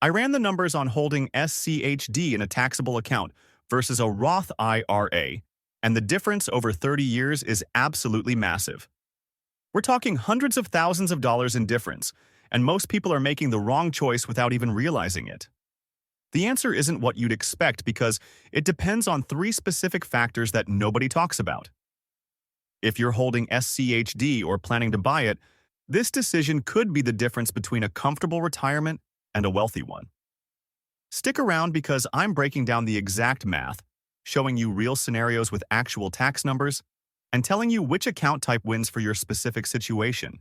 I ran the numbers on holding SCHD in a taxable account versus a Roth IRA, and the difference over 30 years is absolutely massive. We're talking hundreds of thousands of dollars in difference, and most people are making the wrong choice without even realizing it. The answer isn't what you'd expect because it depends on three specific factors that nobody talks about. If you're holding SCHD or planning to buy it, this decision could be the difference between a comfortable retirement and a wealthy one. Stick around because I'm breaking down the exact math, showing you real scenarios with actual tax numbers, and telling you which account type wins for your specific situation.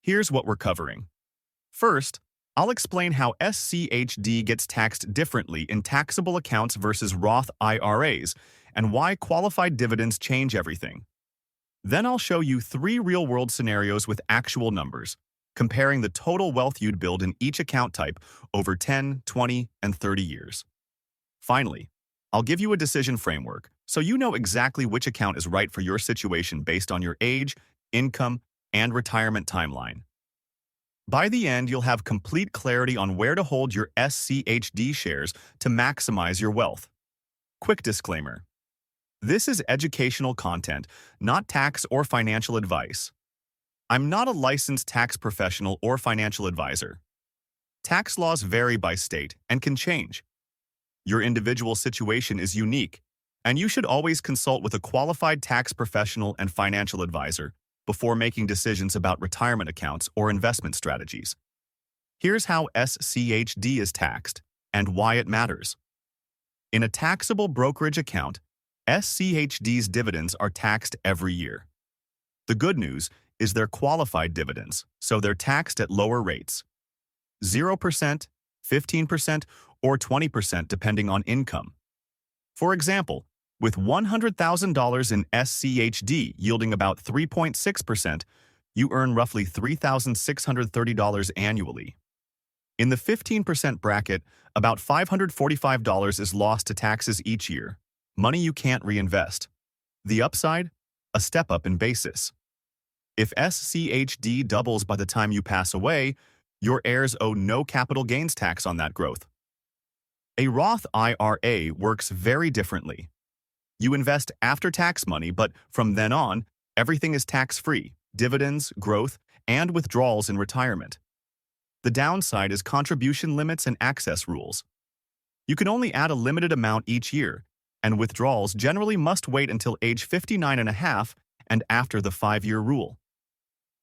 Here's what we're covering. First, I'll explain how SCHD gets taxed differently in taxable accounts versus Roth IRAs and why qualified dividends change everything. Then I'll show you three real-world scenarios with actual numbers, comparing the total wealth you'd build in each account type over 10, 20, and 30 years. Finally, I'll give you a decision framework so you know exactly which account is right for your situation based on your age, income, and retirement timeline. By the end, you'll have complete clarity on where to hold your SCHD shares to maximize your wealth. Quick disclaimer. This is educational content, not tax or financial advice. I'm not a licensed tax professional or financial advisor. Tax laws vary by state and can change. Your individual situation is unique, and you should always consult with a qualified tax professional and financial advisor before making decisions about retirement accounts or investment strategies. Here's how SCHD is taxed and why it matters. In a taxable brokerage account, SCHD's dividends are taxed every year. The good news is they're qualified dividends, so they're taxed at lower rates. 0%, 15%, or 20% depending on income. For example, with $100,000 in SCHD yielding about 3.6%, you earn roughly $3,630 annually. In the 15% bracket, about $545 is lost to taxes each year, money you can't reinvest. The upside? A step up in basis. If SCHD doubles by the time you pass away, your heirs owe no capital gains tax on that growth. A Roth IRA works very differently. You invest after-tax money, but from then on, everything is tax-free: dividends, growth, and withdrawals in retirement. The downside is contribution limits and access rules. You can only add a limited amount each year, and withdrawals generally must wait until age 59 and a half and after the 5-year rule.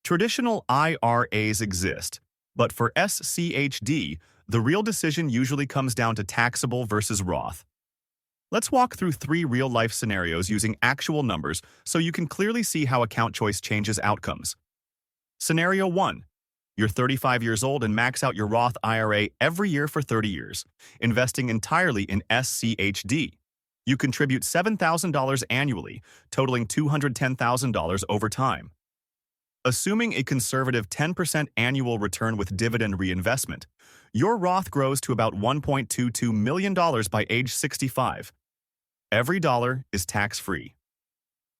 Traditional IRAs exist, but for SCHD, the real decision usually comes down to taxable versus Roth. Let's walk through three real-life scenarios using actual numbers so you can clearly see how account choice changes outcomes. Scenario 1. You're 35 years old and max out your Roth IRA every year for 30 years, investing entirely in SCHD. You contribute $7,000 annually, totaling $210,000 over time. Assuming a conservative 10% annual return with dividend reinvestment, your Roth grows to about $1.22 million by age 65. Every dollar is tax-free.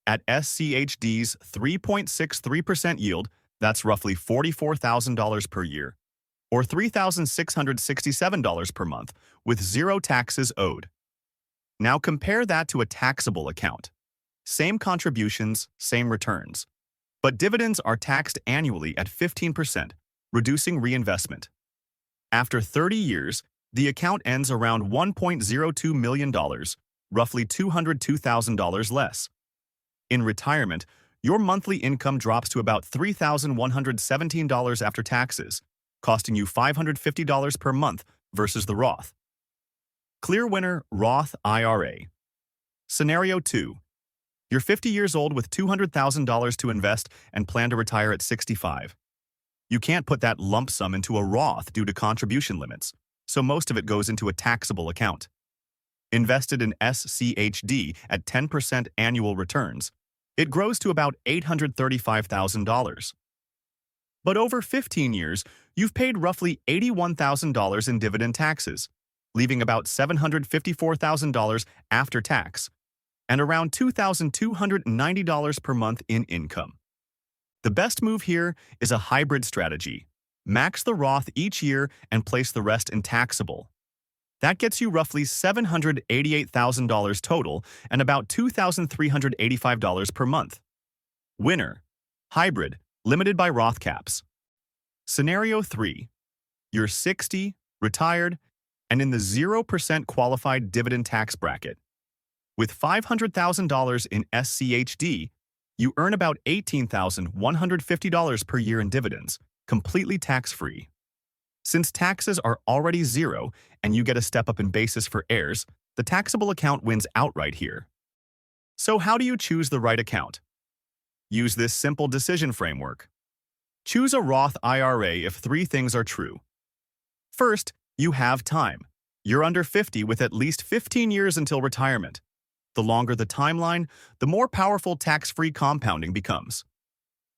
At SCHD's 3.63% yield, that's roughly $44,000 per year, or $3,667 per month, with zero taxes owed. Now compare that to a taxable account. Same contributions, same returns. But dividends are taxed annually at 15%, reducing reinvestment. After 30 years, the account ends around $1.02 million, roughly $202,000 less. In retirement, your monthly income drops to about $3,117 after taxes, costing you $550 per month versus the Roth. Clear winner, Roth IRA. Scenario 2. You're 50 years old with $200,000 to invest and plan to retire at 65. You can't put that lump sum into a Roth due to contribution limits, so most of it goes into a taxable account. Invested in SCHD at 10% annual returns, it grows to about $835,000. But over 15 years, you've paid roughly $81,000 in dividend taxes, leaving about $754,000 after tax, and around $2,290 per month in income. The best move here is a hybrid strategy. Max the Roth each year and place the rest in taxable. That gets you roughly $788,000 total and about $2,385 per month. Winner. Hybrid, limited by Roth caps. Scenario 3. You're 60, retired, and in the 0% qualified dividend tax bracket. With $500,000 in SCHD, you earn about $18,150 per year in dividends, completely tax-free. Since taxes are already zero and you get a step up in basis for heirs, the taxable account wins outright here. So how do you choose the right account? Use this simple decision framework. Choose a Roth IRA if three things are true. First, you have time. You're under 50 with at least 15 years until retirement. The longer the timeline, the more powerful tax-free compounding becomes.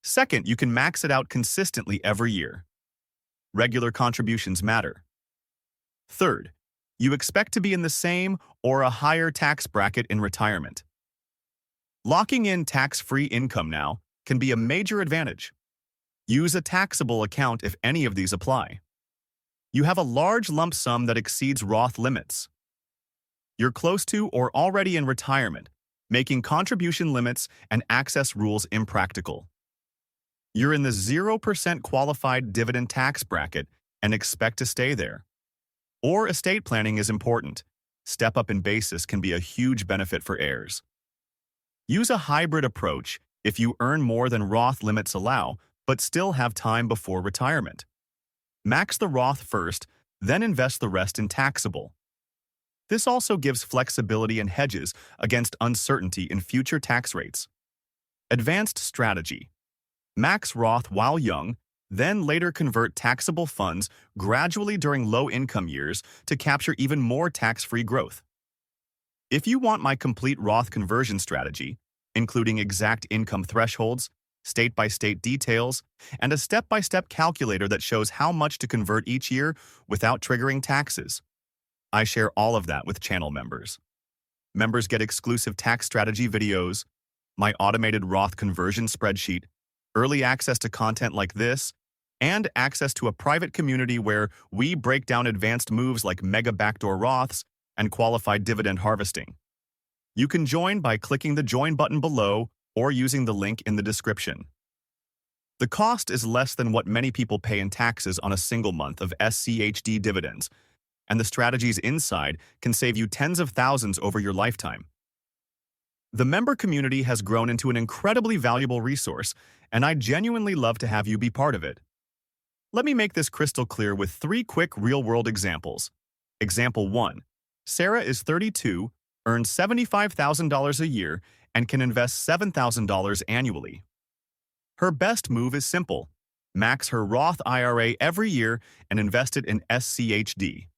Second, you can max it out consistently every year. Regular contributions matter. Third, you expect to be in the same or a higher tax bracket in retirement. Locking in tax-free income now can be a major advantage. Use a taxable account if any of these apply. You have a large lump sum that exceeds Roth limits. You're close to or already in retirement, making contribution limits and access rules impractical. You're in the 0% qualified dividend tax bracket and expect to stay there. Or estate planning is important. Step up in basis can be a huge benefit for heirs. Use a hybrid approach if you earn more than Roth limits allow, but still have time before retirement. Max the Roth first, then invest the rest in taxable. This also gives flexibility and hedges against uncertainty in future tax rates. Advanced strategy. Max Roth while young, then later convert taxable funds gradually during low-income years to capture even more tax-free growth. If you want my complete Roth conversion strategy, including exact income thresholds, state-by-state details, and a step-by-step calculator that shows how much to convert each year without triggering taxes, I share all of that with channel members. Members get exclusive tax strategy videos, my automated Roth conversion spreadsheet, early access to content like this, and access to a private community where we break down advanced moves like mega backdoor Roths and qualified dividend harvesting. You can join by clicking the join button below or using the link in the description. The cost is less than what many people pay in taxes on a single month of SCHD dividends, and the strategies inside can save you tens of thousands over your lifetime. The member community has grown into an incredibly valuable resource, and I genuinely love to have you be part of it. Let me make this crystal clear with 3 quick real-world examples. Example 1. Sarah is 32, earns $75,000 a year, and can invest $7,000 annually. Her best move is simple. Max her Roth IRA every year and invest it in SCHD.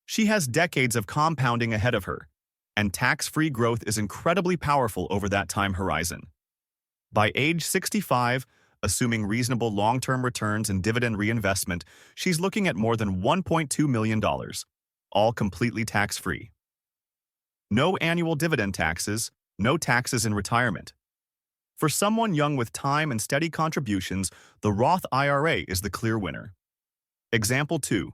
She has decades of compounding ahead of her, and tax-free growth is incredibly powerful over that time horizon. By age 65, assuming reasonable long-term returns and dividend reinvestment, she's looking at more than $1.2 million, all completely tax-free. No annual dividend taxes, no taxes in retirement. For someone young with time and steady contributions, the Roth IRA is the clear winner. Example 2.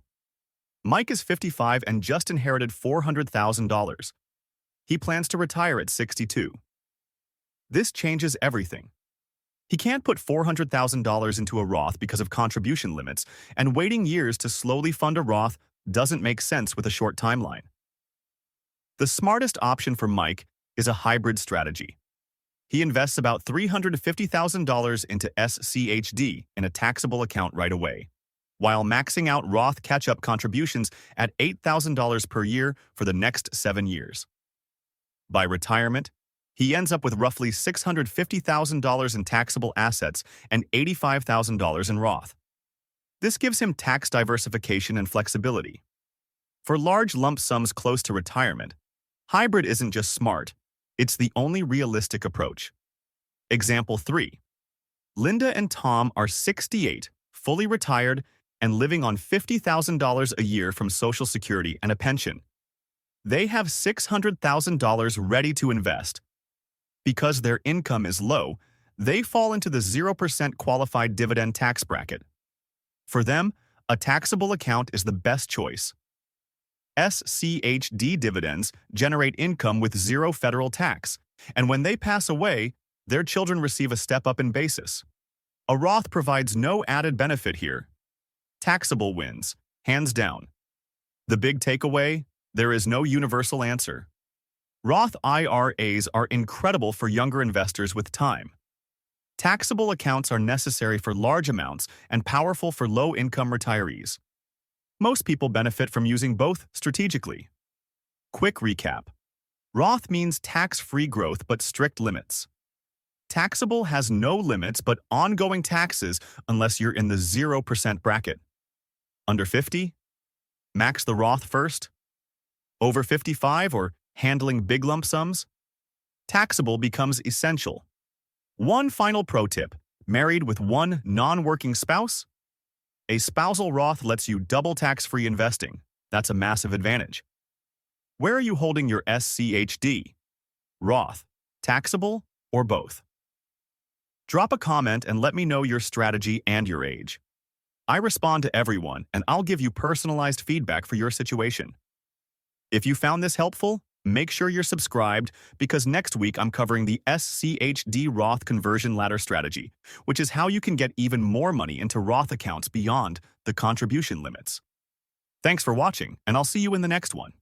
Mike is 55 and just inherited $400,000. He plans to retire at 62. This changes everything. He can't put $400,000 into a Roth because of contribution limits, and waiting years to slowly fund a Roth doesn't make sense with a short timeline. The smartest option for Mike is a hybrid strategy. He invests about $350,000 into SCHD in a taxable account right away, while maxing out Roth catch-up contributions at $8,000 per year for the next 7 years. By retirement, he ends up with roughly $650,000 in taxable assets and $85,000 in Roth. This gives him tax diversification and flexibility. For large lump sums close to retirement, hybrid isn't just smart, it's the only realistic approach. Example 3. Linda and Tom are 68, fully retired, and living on $50,000 a year from Social Security and a pension. They have $600,000 ready to invest. Because their income is low, they fall into the 0% qualified dividend tax bracket. For them, a taxable account is the best choice. SCHD dividends generate income with zero federal tax, and when they pass away, their children receive a step-up in basis. A Roth provides no added benefit here. Taxable wins, hands down. The big takeaway? There is no universal answer. Roth IRAs are incredible for younger investors with time. Taxable accounts are necessary for large amounts and powerful for low-income retirees. Most people benefit from using both strategically. Quick recap. Roth means tax-free growth but strict limits. Taxable has no limits but ongoing taxes unless you're in the 0% bracket. Under 50? Max the Roth first. Over 55 or handling big lump sums? Taxable becomes essential. One final pro tip: married with one non-working spouse? A spousal Roth lets you double tax-free investing. That's a massive advantage. Where are you holding your SCHD? Roth, taxable, or both? Drop a comment and let me know your strategy and your age. I respond to everyone, and I'll give you personalized feedback for your situation. If you found this helpful, make sure you're subscribed because next week I'm covering the SCHD Roth conversion ladder strategy, which is how you can get even more money into Roth accounts beyond the contribution limits. Thanks for watching, and I'll see you in the next one.